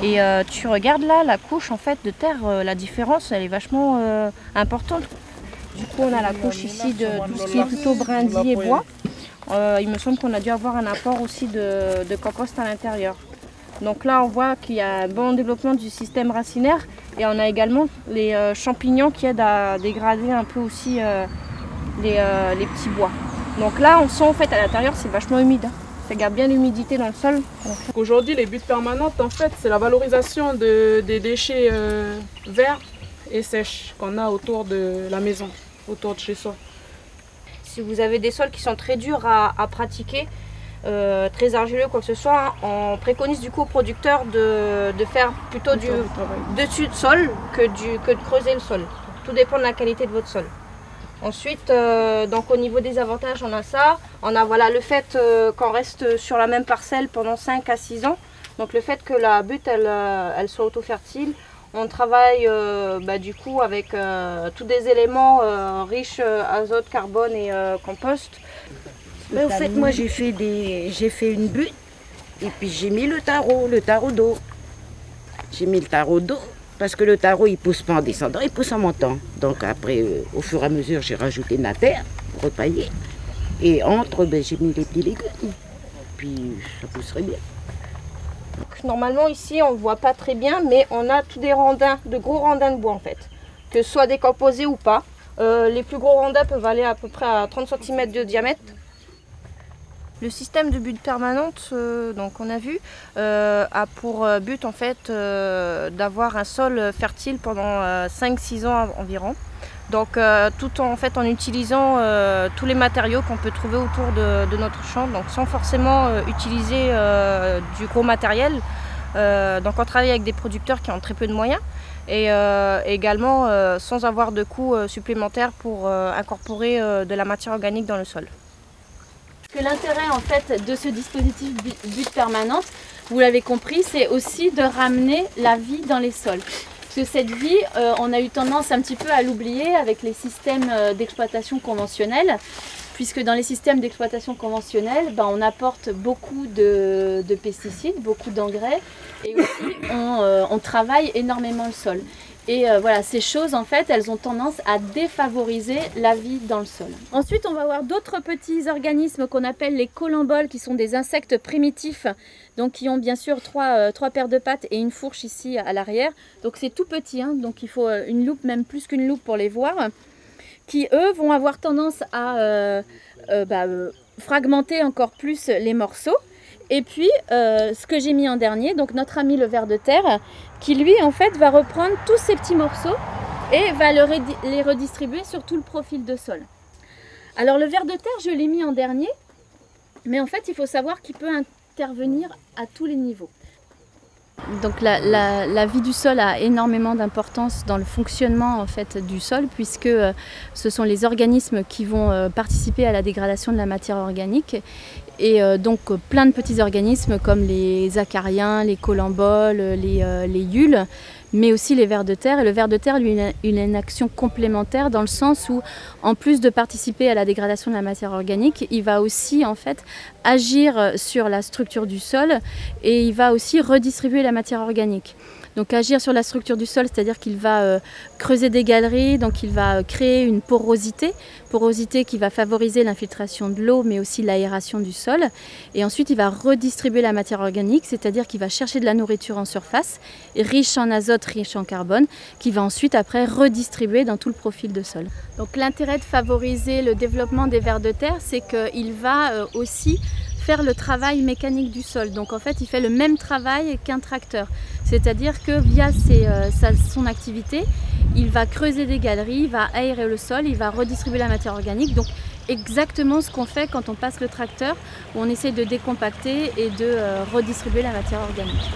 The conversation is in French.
Et tu regardes là, la couche en fait de terre, la différence elle est vachement importante. Du coup on a la couche ici de tout ce qui est plutôt brindille et bois. Il me semble qu'on a dû avoir un apport aussi de compost à l'intérieur. Donc là on voit qu'il y a un bon développement du système racinaire et on a également les champignons qui aident à dégrader un peu aussi les petits bois. Donc là on sent en fait à l'intérieur c'est vachement humide. Ça garde bien l'humidité dans le sol. Aujourd'hui les buttes permanentes en fait c'est la valorisation des déchets verts et sèches qu'on a autour de la maison, autour de chez soi. Si vous avez des sols qui sont très durs à pratiquer, très argileux, quoi que ce soit, on préconise du coup aux producteurs de faire plutôt du dessus de sol que de creuser le sol. Tout dépend de la qualité de votre sol. Ensuite, donc au niveau des avantages, on a ça. On a voilà, le fait qu'on reste sur la même parcelle pendant 5 à 6 ans. Donc le fait que la butte elle soit auto-fertile. On travaille du coup avec tous des éléments riches azote, carbone et compost. Mais au fait, moi j'ai fait une butte et puis j'ai mis le tarot d'eau. J'ai mis le tarot d'eau parce que le tarot il pousse pas en descendant, il pousse en montant. Donc après, au fur et à mesure, j'ai rajouté de la terre pour repailler. Et entre, j'ai mis les petits légumes. Puis ça pousserait bien. Donc, normalement ici on ne voit pas très bien, mais on a tous des rondins, de gros rondins de bois en fait. Que ce soit décomposés ou pas. Les plus gros rondins peuvent aller à peu près à 30 cm de diamètre. Le système de butte permanente, donc on a vu, a pour but en fait d'avoir un sol fertile pendant 5-6 ans environ. Donc tout en utilisant tous les matériaux qu'on peut trouver autour de notre champ, donc sans forcément utiliser du gros matériel. Donc on travaille avec des producteurs qui ont très peu de moyens et également sans avoir de coûts supplémentaires pour incorporer de la matière organique dans le sol. L'intérêt en fait de ce dispositif butte permanente, vous l'avez compris, c'est aussi de ramener la vie dans les sols. Parce que cette vie, on a eu tendance un petit peu à l'oublier avec les systèmes d'exploitation conventionnels, puisque dans les systèmes d'exploitation conventionnels, on apporte beaucoup de pesticides, beaucoup d'engrais, et aussi on travaille énormément le sol. Et voilà, ces choses en fait, elles ont tendance à défavoriser la vie dans le sol. Ensuite, on va voir d'autres petits organismes qu'on appelle les colamboles, qui sont des insectes primitifs, donc qui ont bien sûr trois paires de pattes et une fourche ici à l'arrière. Donc c'est tout petit, hein, donc il faut une loupe, même plus qu'une loupe pour les voir, qui eux vont avoir tendance à fragmenter encore plus les morceaux. Et puis, ce que j'ai mis en dernier, donc notre ami le ver de terre, qui lui, en fait, va reprendre tous ces petits morceaux et va les redistribuer sur tout le profil de sol. Alors, le ver de terre, je l'ai mis en dernier, mais en fait, il faut savoir qu'il peut intervenir à tous les niveaux. Donc la vie du sol a énormément d'importance dans le fonctionnement en fait, du sol, puisque ce sont les organismes qui vont participer à la dégradation de la matière organique. Et donc plein de petits organismes comme les acariens, les colamboles, les yules, mais aussi les vers de terre. Et le ver de terre, lui, il a une action complémentaire dans le sens où, en plus de participer à la dégradation de la matière organique, il va aussi en fait agir sur la structure du sol et il va aussi redistribuer la matière organique. Donc agir sur la structure du sol, c'est-à-dire qu'il va creuser des galeries, donc il va créer une porosité qui va favoriser l'infiltration de l'eau, mais aussi l'aération du sol. Et ensuite, il va redistribuer la matière organique, c'est-à-dire qu'il va chercher de la nourriture en surface, riche en azote, riche en carbone, qui va ensuite après redistribuer dans tout le profil de sol. Donc l'intérêt de favoriser le développement des vers de terre, c'est qu'il va aussi faire le travail mécanique du sol. Donc en fait, il fait le même travail qu'un tracteur. C'est-à-dire que via son activité, il va creuser des galeries, il va aérer le sol, il va redistribuer la matière organique. Donc exactement ce qu'on fait quand on passe le tracteur, où on essaie de décompacter et de redistribuer la matière organique.